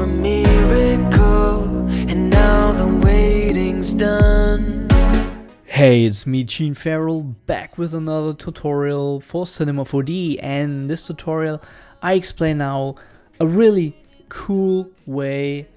a miracle, and now the waiting's done. Hey, it's me, Gene Farrell, back with another tutorial for Cinema 4D, and in this tutorial I explain now a really cool way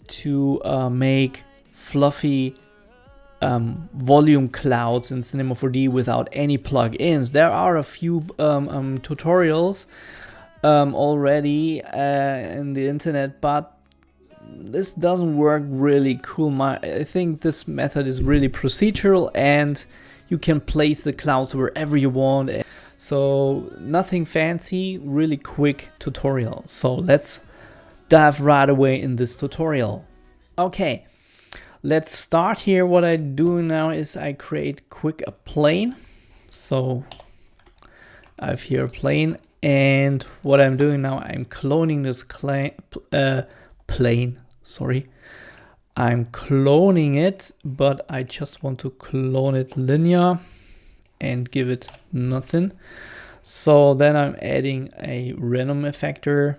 to make fluffy volume clouds in Cinema 4D without any plugins. There are a few tutorials already in the internet, but this doesn't work really cool. I think this method is really procedural and you can place the clouds wherever you want. So nothing fancy, really quick tutorial. So let's dive right away in this tutorial. Okay, let's start here. What I do now is I create quick a plane. So I have here a plane, and what I'm doing now, I'm cloning this plane. Sorry, I'm cloning it, but I just want to clone it linear and give it nothing. So then I'm adding a random effector,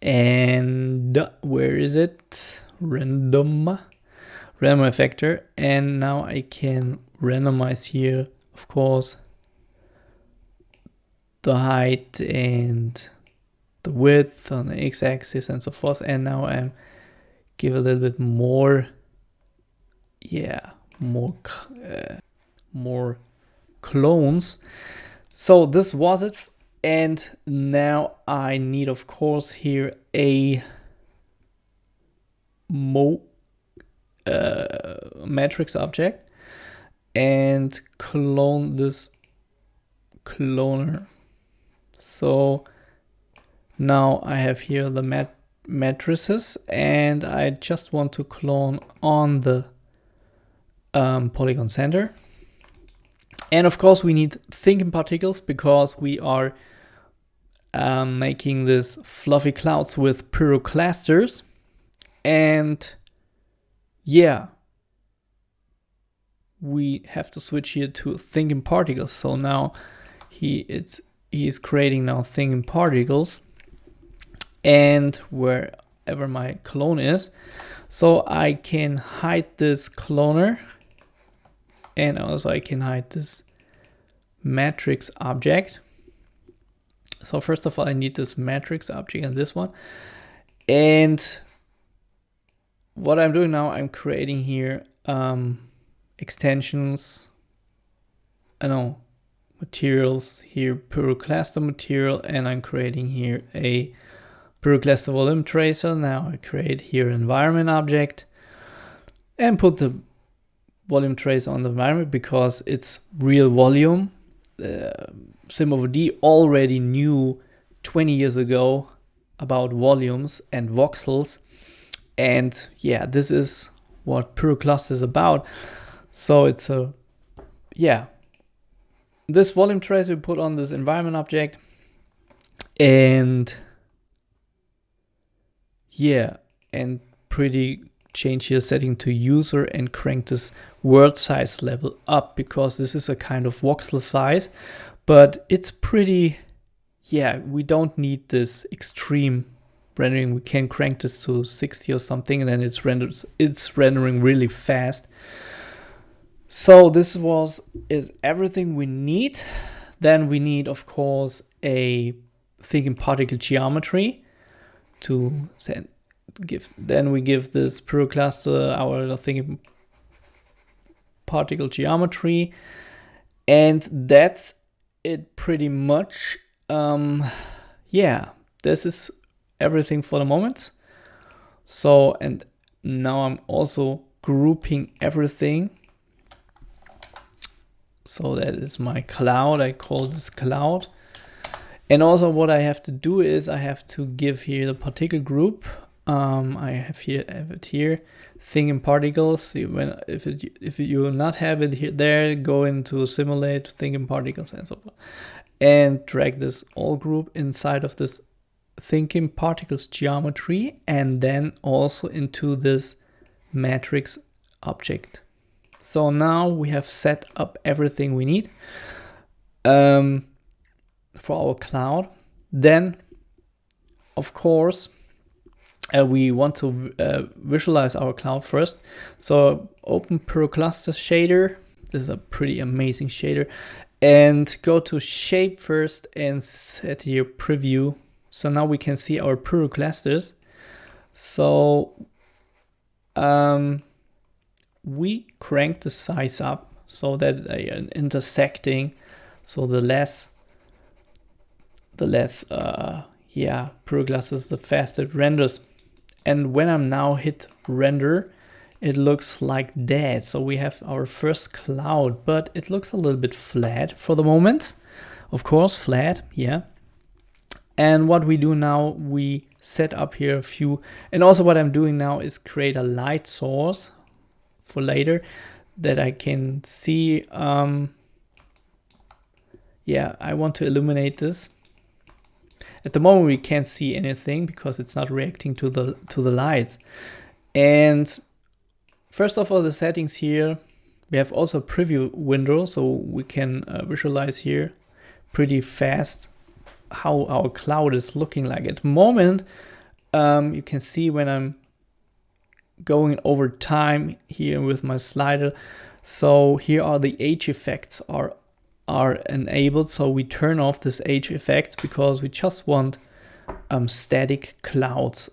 and where is it? Random effector, and now I can randomize here, of course, the height and the width on the x-axis and so forth. And now I'm give a little bit more, more clones. So this was it, and now I need, of course, here a matrix object and clone this cloner. So now I have here the matrices, and I just want to clone on the polygon center. And of course we need thinking particles because we are making this fluffy clouds with pyroclusters. And yeah, we have to switch here to thinking particles. So now he's creating now thinking particles, and wherever my clone is, so I can hide this cloner, and also I can hide this matrix object. So first of all, I need this matrix object and this one. And what I'm doing now, I'm creating here extensions, materials here, Pyrocluster material, and I'm creating here a Pyrocluster volume tracer. Now I create here environment object and put the volume tracer on the environment because it's real volume. Cinema 4D already knew 20 years ago about volumes and voxels, and yeah, this is what Pyrocluster is about. So it's this volume tracer we put on this environment object, and pretty change here setting to user and crank this world size level up because this is a kind of voxel size, but it's pretty, we don't need this extreme rendering. We can crank this to 60 or something, and then it's rendering really fast. So this is everything we need. Then we need, of course, a thinking particle geometry to give. Then we give this Pyrocluster our thinking particle geometry, and that's it pretty much. This is everything for the moment. So, and now I'm also grouping everything. So that is my cloud. I call this cloud. And also what I have to do is I have to give here the particle group. I have it here, thinking particles. If you will not have it here, there, go into simulate thinking particles and so forth, and drag this all group inside of this thinking particles geometry, and then also into this matrix object. So now we have set up everything we need for our cloud. Then, of course, we want to visualize our cloud first. So open Pyrocluster shader. This is a pretty amazing shader. And go to shape first and set here preview. So now we can see our Pyroclusters. So we crank the size up so that they are intersecting. So the less Pyroclusters, the faster it renders. And when I'm now hit render, it looks like that. So we have our first cloud, but it looks a little bit flat for the moment. Of course, flat, yeah. And what we do now, we set up here a few, and also what I'm doing now is create a light source for later that I can see. Yeah, I want to illuminate this. At the moment we can't see anything because it's not reacting to the light. And first of all, the settings here, we have also a preview window, so we can visualize here pretty fast how our cloud is looking like. At the moment, you can see when I'm going over time here with my slider. So here are the edge effects are enabled. So we turn off this edge effects because we just want static clouds.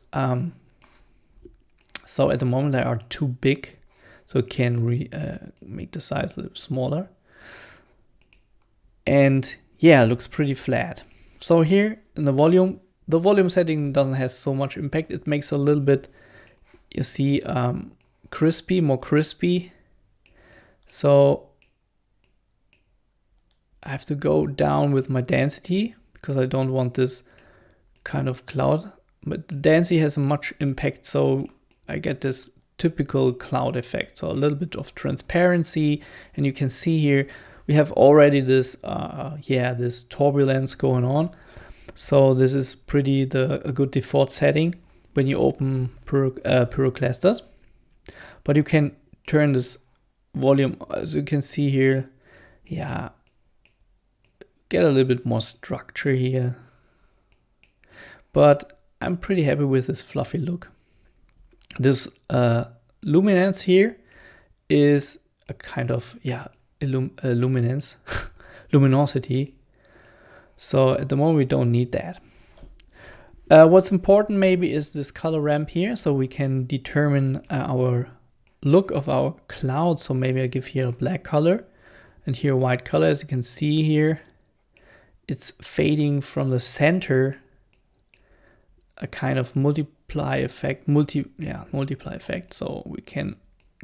So at the moment they are too big, so it can make the size a little smaller. And yeah, it looks pretty flat. So here in the volume setting doesn't have so much impact. It makes a little bit, you see, crispy, more crispy. So I have to go down with my density because I don't want this kind of cloud. But the density has much impact, so I get this typical cloud effect. So a little bit of transparency, and you can see here we have already this this turbulence going on. So this is a good default setting when you open Pyroclusters. But you can turn this volume, as you can see here, yeah, get a little bit more structure here. But I'm pretty happy with this fluffy look. This luminance here is a kind of luminance, luminosity. So at the moment we don't need that. What's important maybe is this color ramp here, so we can determine our look of our cloud. So maybe I give here a black color and here a white color. As you can see here, it's fading from the center, a kind of multiply effect. So we can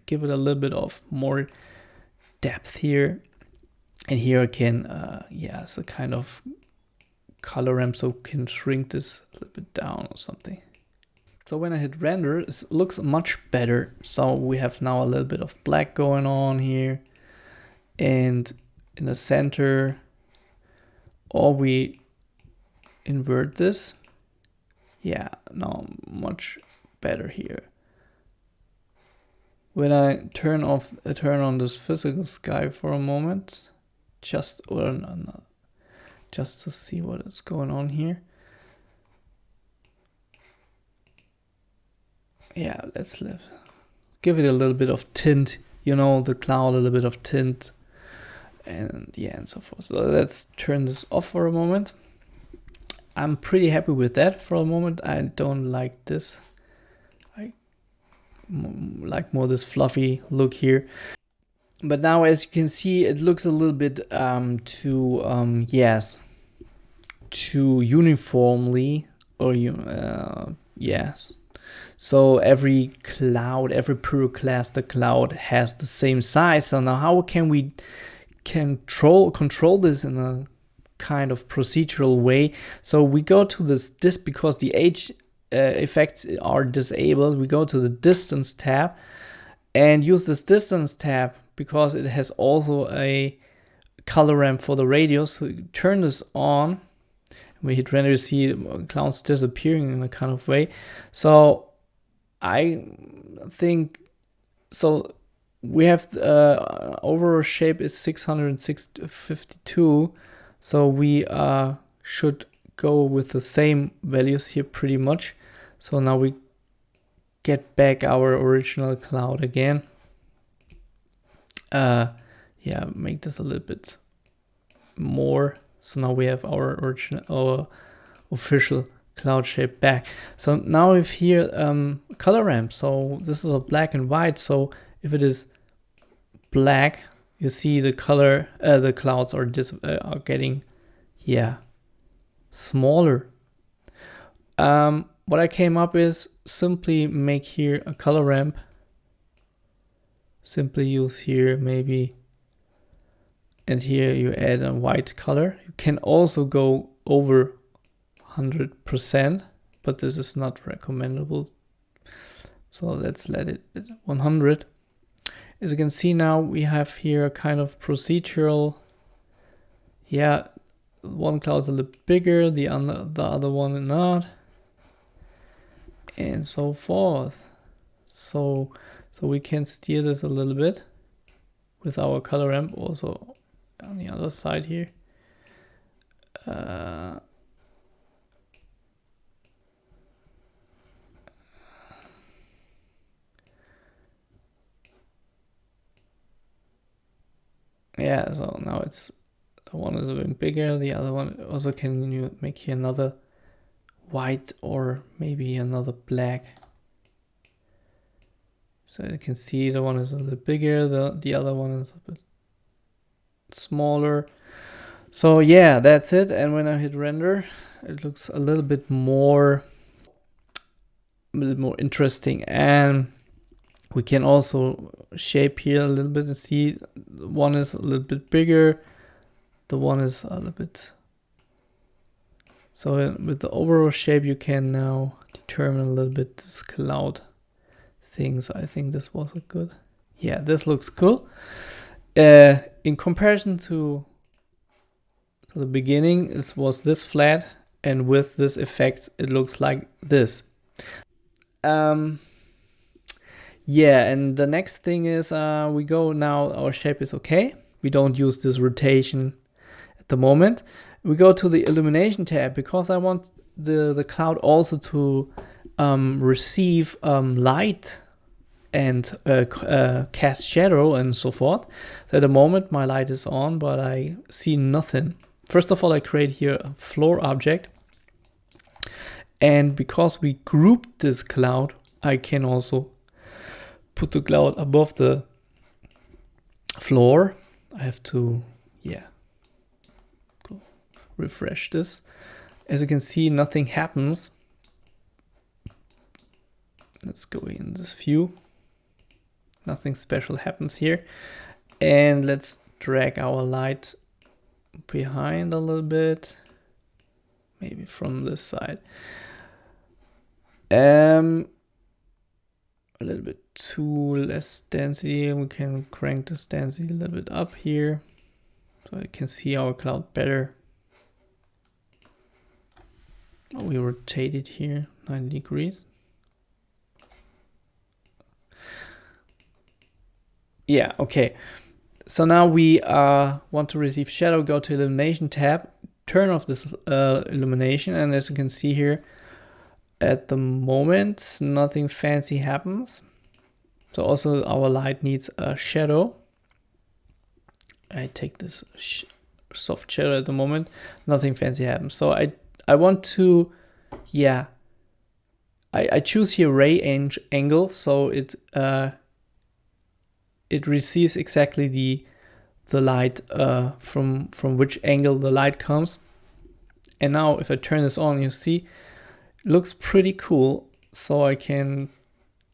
give it a little bit of more depth here. And here I can, it's a kind of color ramp, so we can shrink this a little bit down or something. So when I hit render, it looks much better. So we have now a little bit of black going on here. And in the center, or we invert this. Yeah, now much better here. When I turn on this physical sky for a moment, just to see what is going on here. Yeah, let's give it a little bit of tint, the cloud, a little bit of tint, and so forth. So let's turn this off for a moment. I'm pretty happy with that for a moment. I don't like this. I like more this fluffy look here. But now, as you can see, it looks a little bit too uniformly, or yes. So every cloud, every Pyrocluster cloud has the same size. So now how can we control this in a kind of procedural way? So we go to this because the edge effects are disabled. We go to the distance tab and use this distance tab because it has also a color ramp for the radius. So you turn this on. We hit render, you see clouds disappearing in a kind of way. So I think, so we have overall shape is 652. So we should go with the same values here pretty much. So now we get back our original cloud again. Yeah, make this a little bit more. So now we have our official cloud shape back. So now we have here color ramp. So this is a black and white. So if it is black, you see the color, the clouds are getting, yeah, smaller. What I came up is simply make here a color ramp. Simply use here maybe, and here you add a white color. You can also go over 100%, but this is not recommendable. So let's let it at 100. As you can see now, we have here a kind of procedural. Yeah, one cloud's a little bigger, the other one not, and so forth. So we can steer this a little bit with our color ramp also on the other side here. Yeah, so now it's, one is a bit bigger, the other one also, can you make here another white or maybe another black. So you can see the one is a little bigger, the other one is a bit smaller. So yeah, that's it. And when I hit render, it looks a little bit more interesting. And we can also shape here a little bit and see one is a little bit bigger, the one is a little bit. So with the overall shape, you can now determine a little bit this cloud things. I think this was a good, yeah, this looks cool. In comparison to the beginning, it was this flat, and with this effect, it looks like this. Yeah, and the next thing is we go now, our shape is okay. We don't use this rotation at the moment. We go to the illumination tab because I want the cloud also to receive light and cast shadow and so forth. So at the moment my light is on, but I see nothing. First of all, I create here a floor object, and because we grouped this cloud, I can also put the cloud above the floor. I have to, yeah, go refresh this. As you can see, nothing happens. Let's go in this view. Nothing special happens here. And let's drag our light behind a little bit. Maybe from this side. A little bit too less density. We can crank this density a little bit up here, so I can see our cloud better. We rotate it here 90 degrees. Yeah, okay. So now we want to receive shadow. Go to illumination tab, turn off this illumination, and as you can see here, at the moment nothing fancy happens. So also our light needs a shadow. I take this soft shadow at the moment, nothing fancy happens. So I want to, yeah, I choose here ray angle, so it receives exactly the light from which angle the light comes. And now if I turn this on, you see it looks pretty cool. So I can,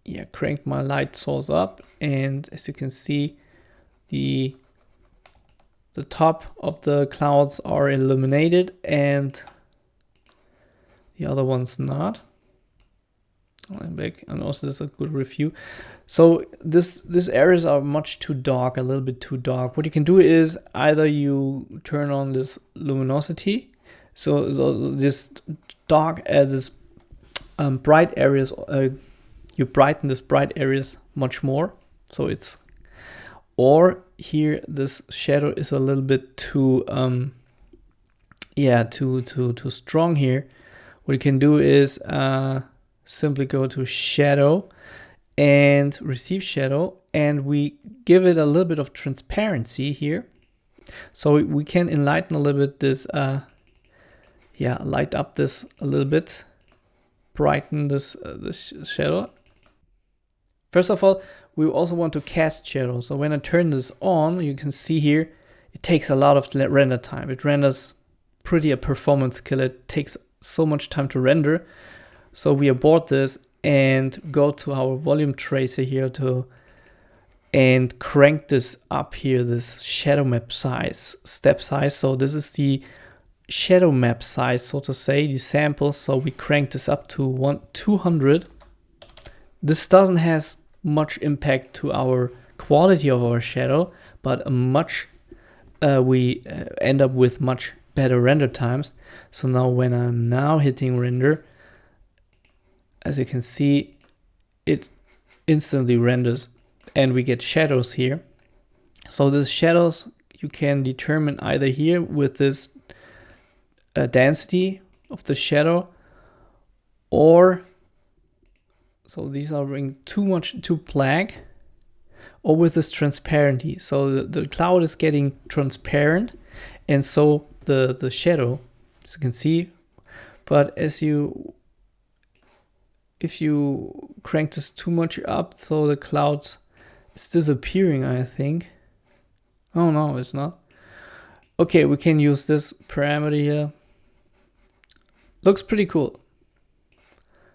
yeah, crank my light source up, and as you can see, the top of the clouds are illuminated and the other one's not. I'm back, and also this is a good review. So these areas are much too dark, a little bit too dark. What you can do is either you turn on this luminosity, so this dark, this bright areas, you brighten this bright areas much more. So it's, or here this shadow is a little bit too yeah, too strong here. What you can do is simply go to shadow and receive shadow, and we give it a little bit of transparency here. So we can enlighten a little bit this, light up this a little bit, brighten this shadow. First of all, we also want to cast shadow. So when I turn this on, you can see here, it takes a lot of render time. It renders pretty a performance killer. It takes so much time to render. So we abort this and go to our volume tracer here and crank this up here, this shadow map size, step size. So this is the shadow map size, so to say, the samples. So we crank this up to 200. This doesn't have much impact to our quality of our shadow, but we end up with much better render times. So now when I'm now hitting render, as you can see, it instantly renders and we get shadows here. So these shadows you can determine either here with this density of the shadow, or so these are being too black, or with this transparency. So the cloud is getting transparent, and so the shadow, as you can see. But if you crank this too much up, so the cloud is disappearing, I think. Oh no, it's not. Okay, we can use this parameter here. Looks pretty cool.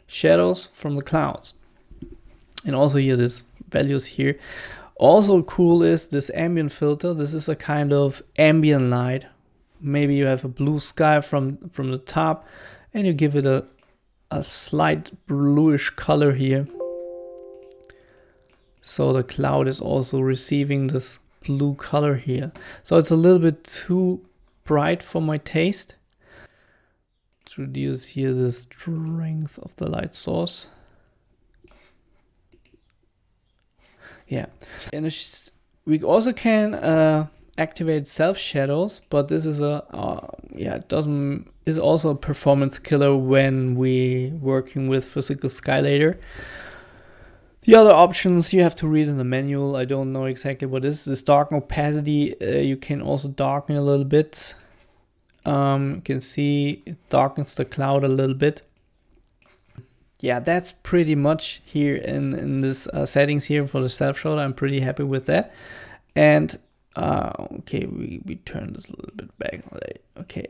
Shadows from the clouds. And also here, this values here. Also cool is this ambient filter. This is a kind of ambient light. Maybe you have a blue sky from the top, and you give it a slight bluish color here. So the cloud is also receiving this blue color here. So it's a little bit too bright for my taste. Introduce here the strength of the light source. Yeah, and we also can activate self shadows, but this is is also a performance killer when we working with physical skylater. The other options you have to read in the manual. I don't know exactly what is this darken opacity. You can also darken a little bit. You can see it darkens the cloud a little bit. Yeah, that's pretty much here in this settings here for the self shadow. I'm pretty happy with that. And okay, we turn this a little bit back. Okay,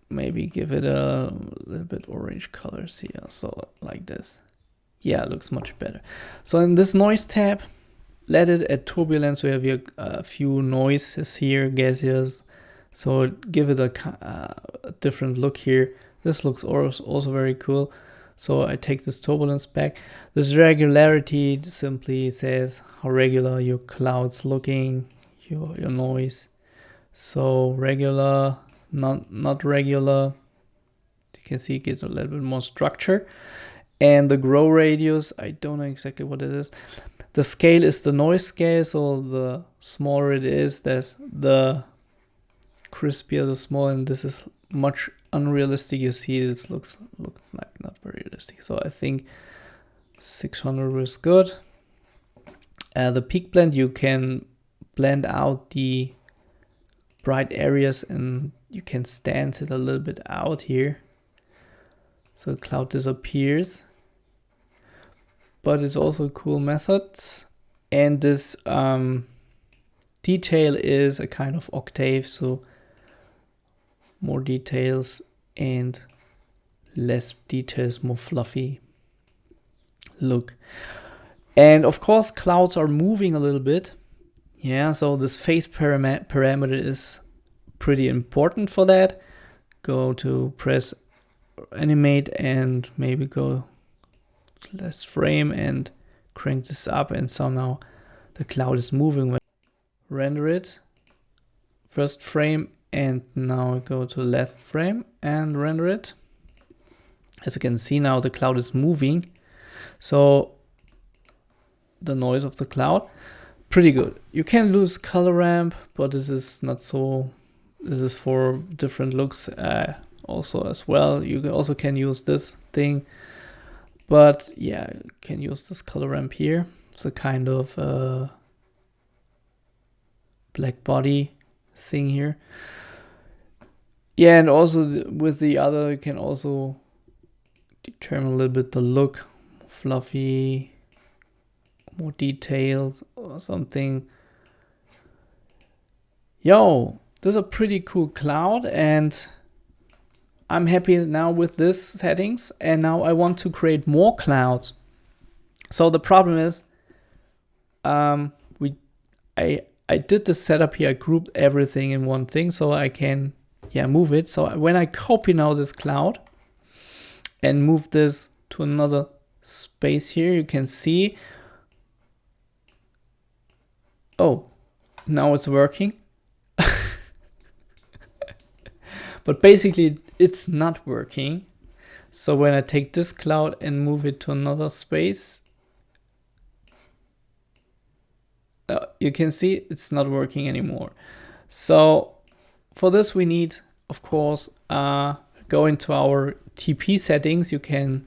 maybe give it a little bit orange colors here, so like this. Yeah, it looks much better. So in this noise tab, let it at turbulence. We have here a few noises here, gaseous. So give it a different look here. This looks also very cool. So I take this turbulence back. This regularity simply says how regular your cloud's looking, your noise. So regular, not regular. You can see it gets a little bit more structure. And the grow radius, I don't know exactly what it is. The scale is the noise scale, so the smaller it is, the crispier the smaller, and this is much unrealistic. You see this looks like not very realistic. So I think 600 is good. The peak blend, you can blend out the bright areas and you can stand it a little bit out here. So the cloud disappears. But it's also a cool method. And this detail is a kind of octave, so more details and less details, more fluffy look. And of course, clouds are moving a little bit. Yeah, so this phase parameter is pretty important for that. Go to press animate and maybe go less frame and crank this up, and somehow the cloud is moving. Render it, first frame, and now go to last frame and render it. As you can see now, the cloud is moving. So the noise of the cloud, pretty good. You can lose color ramp, but this is not so. This is for different looks also as well. You also can use this thing. But yeah, you can use this color ramp here. It's a kind of black body thing here. Yeah, and also with the other, you can also determine a little bit the look, fluffy, more detailed or something. Yo, this is a pretty cool cloud, and I'm happy now with this settings, and now I want to create more clouds. So the problem is, I did the setup here. I grouped everything in one thing so I can move it. So when I copy now this cloud and move this to another space here, you can see, oh, now it's working. But basically it's not working. So when I take this cloud and move it to another space, you can see it's not working anymore. So for this we need, of course, go into our TP settings. You can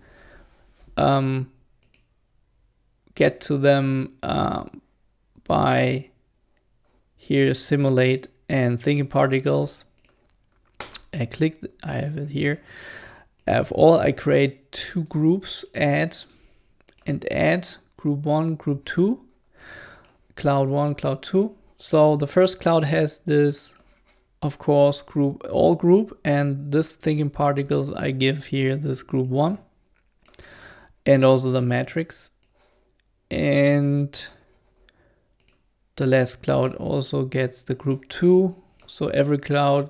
get to them by here, simulate and thinking particles. I have it here. I create two groups, add, group 1, group 2, cloud 1, cloud 2. So the first cloud has this, of course, all group, and this thinking particles I give here this group 1, and also the matrix. And the last cloud also gets the group 2. So every cloud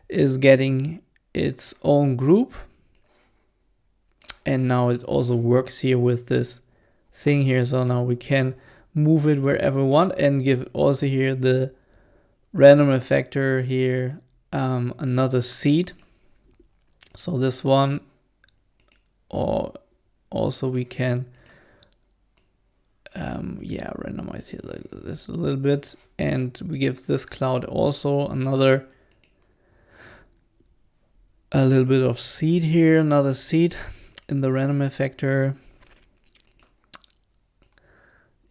is getting its own group. And now it also works here with this thing here. So now we can move it wherever we want and give also here the random effector here another seed. So this one, or also we can randomize here like this a little bit, and we give this cloud also a little bit of seed here, another seed in the random effector.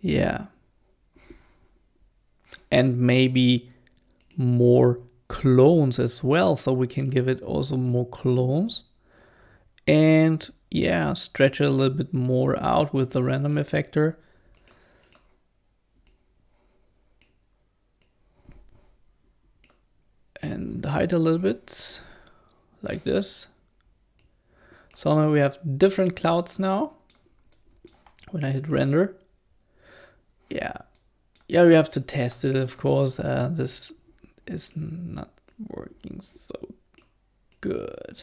Yeah, and maybe more clones as well, so we can give it also more clones, and yeah, stretch it a little bit more out with the random effector. And hide a little bit like this. So now we have different clouds now. When I hit render, yeah, we have to test it, of course. This is not working so good.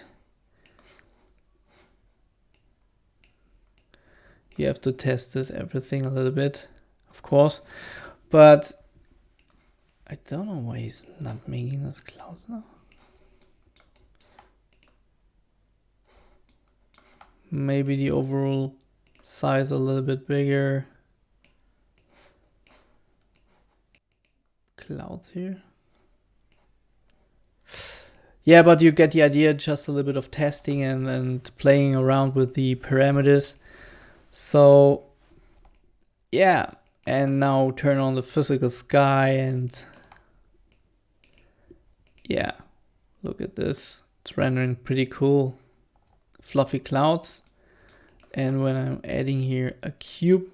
You have to test this everything a little bit, of course, but I don't know why he's not making us clouds now. Maybe the overall size a little bit bigger. Clouds here. Yeah, but you get the idea, just a little bit of testing and playing around with the parameters. So yeah, and now turn on the physical sky, and yeah, look at this. It's rendering pretty cool. Fluffy clouds. And when I'm adding here a cube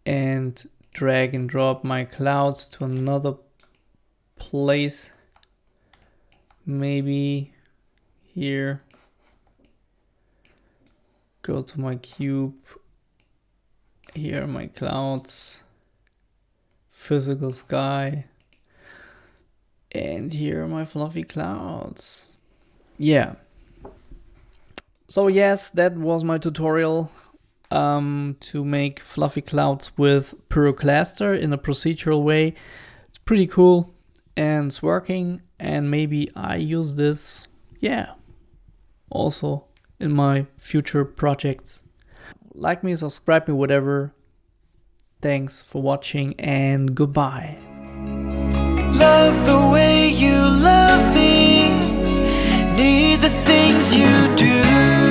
and drag and drop my clouds to another place, maybe here, go to my cube, here are my clouds, physical sky, and here are my fluffy clouds. Yeah. So yes, that was my tutorial to make fluffy clouds with Pyrocluster in a procedural way. It's pretty cool and it's working, and maybe I use this, yeah, also in my future projects. Like me, subscribe me, whatever. Thanks for watching and goodbye. Love the way you love me, need the things you do.